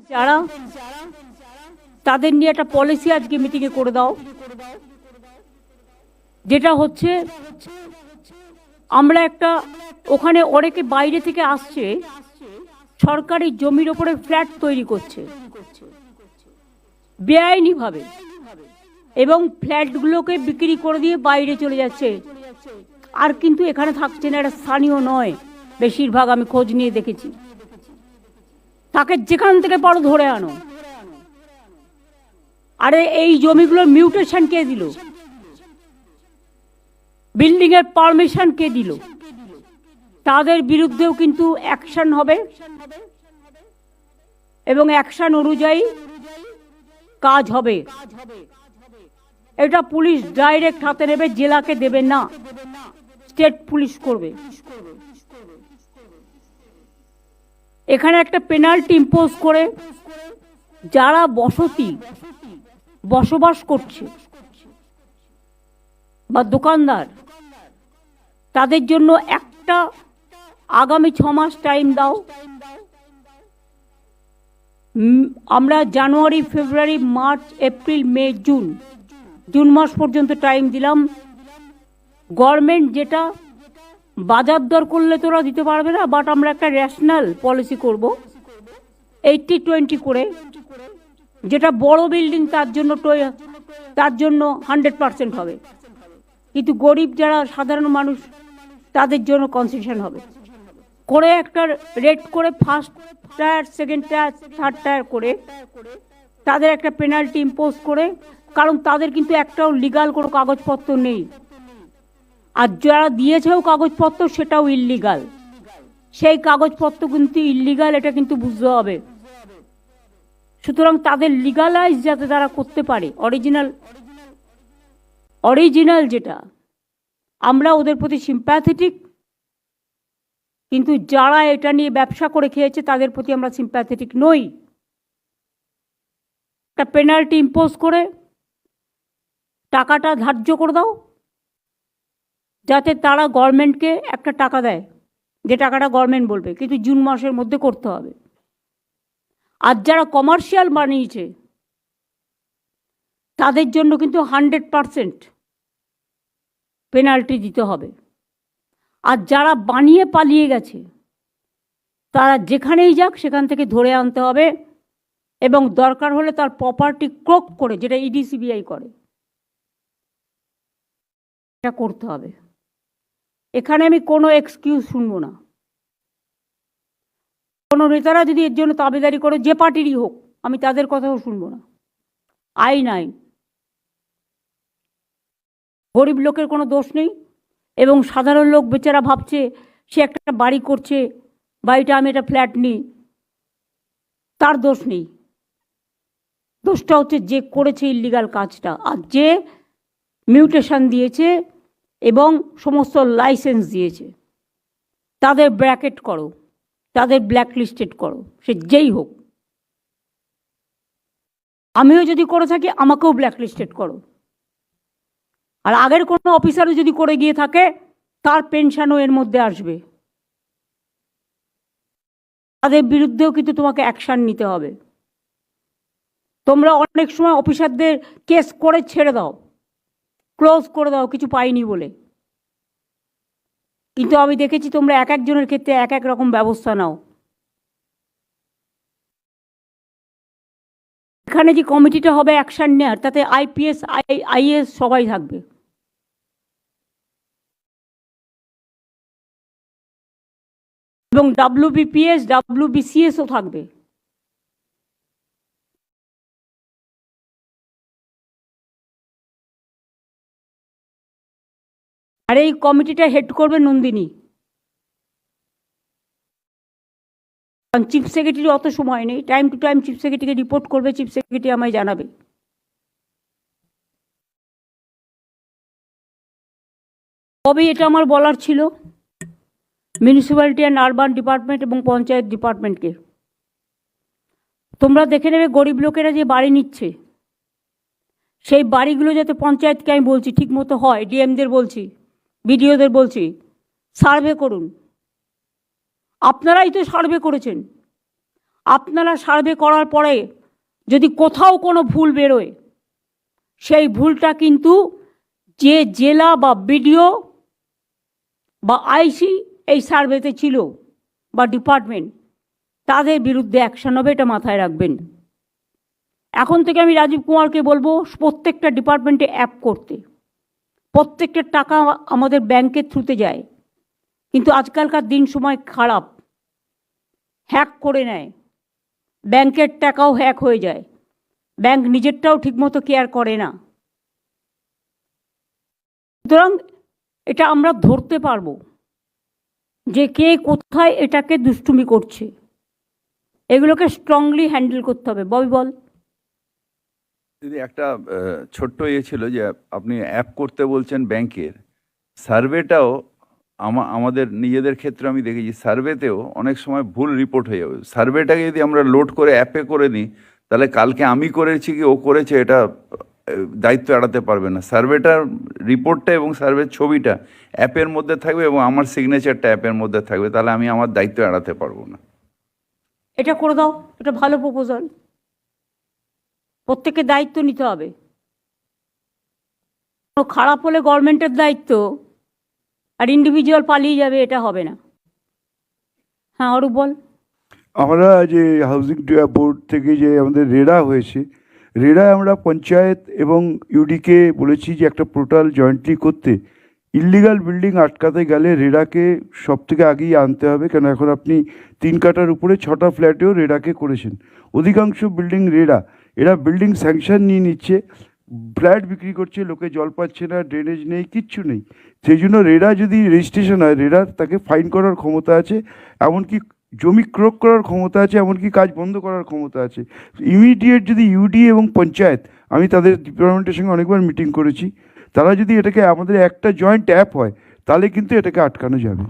যারা তাদের নিয়ে একটা পলিসি আজকে মিটিংয়ে করে দাও, যেটা হচ্ছে আমরা একটা ওখানে অনেকে বাইরে থেকে আসছে, সরকারি জমির ওপরে ফ্ল্যাট তৈরি করছে বেআইনিভাবে, এবং ফ্ল্যাটগুলোকে বিক্রি করে দিয়ে বাইরে চলে যাচ্ছে, আর কিন্তু এখানে থাকছে না, এটা স্থানীয় নয় বেশিরভাগ, আমি খোঁজ নিয়ে দেখেছি। তাকে যেখান থেকে পারো ধরে আনো। আরে এই জমিগুলোর মিউটেশন কে দিল? বিল্ডিং এর পারমিশন কে দিল? তাদের বিরুদ্ধেও কিন্তু অ্যাকশন হবে, এবং অ্যাকশন অনুযায়ী কাজ হবে। এটা পুলিশ ডাইরেক্ট হাতে নেবে, জেলাকে দেবে না, স্টেট পুলিশ করবে। এখানে একটা পেনাল্টি ইম্পোজ করে যারা বসবাস করছে বা দোকানদার, তাদের জন্য একটা আগামী 6 মাস টাইম দাও। আমরা জানুয়ারি, ফেব্রুয়ারি, মার্চ, এপ্রিল, মে, জুন মাস পর্যন্ত টাইম দিলাম। গভর্নমেন্ট যেটা বাজার দর করলে তোরা দিতে পারবে না, বাট আমরা একটা রেশনাল পলিসি করব 80-20 করে, যেটা বড় বিল্ডিং তার জন্য 100% হবে, কিন্তু গরিব যারা সাধারণ মানুষ তাদের জন্য কনসেশন হবে করে, একটা রেট করে first tyre, second tyre, third tyre করে তাদের একটা পেনাল্টি ইম্পোজ করে, কারণ তাদের কিন্তু একটাও লিগাল কোনো কাগজপত্র নেই, আর যারা দিয়েছেও কাগজপত্র সেটাও ইললিগাল। সেই কাগজপত্র কিন্তু ইললিগাল, এটা কিন্তু বুঝতে হবে। সুতরাং তাদের লিগালাইজ যাতে তারা করতে পারে, অরিজিনাল যেটা, আমরা ওদের প্রতি সিম্প্যাথেটিক, কিন্তু যারা এটা নিয়ে ব্যবসা করে খেয়েছে তাদের প্রতি আমরা সিম্প্যাথেটিক নই। একটা পেনাল্টি ইম্পোজ করে টাকাটা ধার্য করে দাও, যাতে তারা গভর্নমেন্টকে একটা টাকা দেয়, যে টাকাটা গভর্নমেন্ট বলবে, কিন্তু জুন মাসের মধ্যে করতে হবে। আর যারা কমার্শিয়াল বানিয়েছে তাদের জন্য কিন্তু 100% পেনাল্টি দিতে হবে। আর যারা বানিয়ে পালিয়ে গেছে তারা যেখানেই যাক সেখান থেকে ধরে আনতে হবে, এবং দরকার হলে তার প্রপার্টি ক্রোক করে, যেটা ইডি সিবিআই করে, এটা করতে হবে। এখানে আমি কোনো এক্সকিউজ শুনবো না। কোনো নেতারা যদি এর জন্য দাবিদারি করে, যে পার্টিরই হোক, আমি তাদের কথাও শুনবো না। আইন। গরিব লোকের কোনো দোষ নেই, এবং সাধারণ লোক বেচারা ভাবছে সে একটা বাড়ি করছে, বাড়িটা আমি একটা ফ্ল্যাট নিই, তার দোষ নেই। দোষটা হচ্ছে যে করেছে ইল্লিগাল কাজটা, আর যে মিউটেশন দিয়েছে এবং সমস্ত লাইসেন্স দিয়েছে, তাদের ব্র্যাকেট করো, তাদের ব্ল্যাকলিস্টেড করো, সে যেই হোক। আমিও যদি করে থাকি আমাকেও ব্ল্যাকলিস্টেড করো। আর আগের কোনো অফিসারও যদি করে গিয়ে থাকে তার পেনশনও এর মধ্যে আসবে। তাদের বিরুদ্ধেও কিন্তু তোমাকে অ্যাকশন নিতে হবে। তোমরা অনেক সময় অফিসারদের কেস করে ছেড়ে দাও, ক্লোজ করে দাও কিছু পাইনি বলে, কিন্তু আমি দেখেছি তোমরা এক একজনের ক্ষেত্রে এক এক রকম ব্যবস্থা নাও। এখানে যে কমিটিটা হবে অ্যাকশন নেওয়ার, তাতে IPS, IAS সবাই থাকবে, এবং WBPS, WBCSও থাকবে। আর এই কমিটিটা হেড করবে নন্দিনী। কারণ চিফ সেক্রেটারি অত সময় নেই, টাইম টু টাইম চিফ সেক্রেটারিকে রিপোর্ট করবে, চিফ সেক্রেটারি আমায় জানাবে। তবে এটা আমার বলার ছিল মিউনিসিপ্যালিটি অ্যান্ড আরবান ডিপার্টমেন্ট এবং পঞ্চায়েত ডিপার্টমেন্টকে, তোমরা দেখে নেবে গরিব লোকেরা যে বাড়ি নিচ্ছে সেই বাড়িগুলো যাতে পঞ্চায়েতকে, আমি বলছি, ঠিক মতো হয়। ডিএমদের বলছি, বিডিওদের বলছি, সার্ভে করুন। আপনারাই তো সার্ভে করেছেন, আপনারা সার্ভে করার পরে যদি কোথাও কোনো ভুল বেরোয়, সেই ভুলটা কিন্তু যে জেলা বা বিডিও বা আইসি এই সার্ভেতে ছিল বা ডিপার্টমেন্ট, তাদের বিরুদ্ধে অ্যাকশন হবে, এটা মাথায় রাখবেন। এখন থেকে আমি রাজীব কুমারকে বলবো প্রত্যেকটা ডিপার্টমেন্টে অ্যাপ করতে। প্রত্যেকটা টাকা আমাদের ব্যাংকের থ্রুতে যায়, কিন্তু আজকালকার দিন সময় খারাপ, হ্যাক করে নেয়, ব্যাংকের টাকাও হ্যাক হয়ে যায়, ব্যাংক নিজেরটাও ঠিকমতো কেয়ার করে না। সুতরাং এটা আমরা ধরতে পারবো যে কে কোথায় এটাকে দুষ্টুমি করছে। এগুলোকে স্ট্রংলি হ্যান্ডেল করতে হবে। ববি বল। দিদি একটা ছোট্ট ছিল যে আপনি অ্যাপ করতে বলছেন ব্যাংকের, সার্ভেটাও আমাদের নিজেদের ক্ষেত্রে আমি দেখেছি সার্ভেতেও অনেক সময় ভুল রিপোর্ট হয়ে যাবে। সার্ভেটাকে যদি আমরা লোড করে অ্যাপে করে নিই, তাহলে কালকে আমি করেছি কি ও করেছে এটা দায়িত্ব এড়াতে পারবে না। সার্ভেটার রিপোর্টটা এবং সার্ভের ছবিটা অ্যাপের মধ্যে থাকবে এবং আমার সিগনেচারটা অ্যাপের মধ্যে থাকবে, তাহলে আমি আমার দায়িত্ব এড়াতে পারবো না। এটা করে দাও, এটা ভালো প্রপোজাল। প্রত্যেককে দায়িত্ব নিতে হবে। খারাপ হলে গভর্নমেন্টের দায়িত্ব, আর ইন্ডিভিজুয়াল পালিয়ে যাবে, এটা হবে না। হ্যাঁ অরূপ বল। আমরা যে হাউজিং বোর্ড থেকে যে আমাদের রেডা হয়েছে, রেডায় আমরা পঞ্চায়েত এবং ইউডিকে বলেছি যে একটা পোর্টাল জয়েন্টলি করতে। ইললিগাল বিল্ডিং আটকাতে গেলে রেডাকে সব থেকে আগেই আনতে হবে, কেন এখন আপনি 3 কাঠার উপরে 6টা ফ্ল্যাটেও রেডাকে করেছেন। অধিকাংশ বিল্ডিং এরা বিল্ডিং স্যাংশন নিয়ে নিচ্ছে, ফ্ল্যাট বিক্রি করছে, লোকে জল পাচ্ছে না, ড্রেনেজ নেই, কিচ্ছু নেই। সেই জন্য রেডা যদি রেজিস্ট্রেশন হয়, রেডার তাকে ফাইন করার ক্ষমতা আছে, এমনকি জমি ক্রোক করার ক্ষমতা আছে, এমনকি কাজ বন্ধ করার ক্ষমতা আছে। ইমিডিয়েট যদি ইউডি এবং পঞ্চায়েত, আমি তাদের ডিপার্টমেন্টের সঙ্গে অনেকবার মিটিং করেছি, তারা যদি এটাকে আমাদের একটা জয়েন্ট অ্যাপ হয়, তাহলে কিন্তু এটাকে আটকানো যাবে।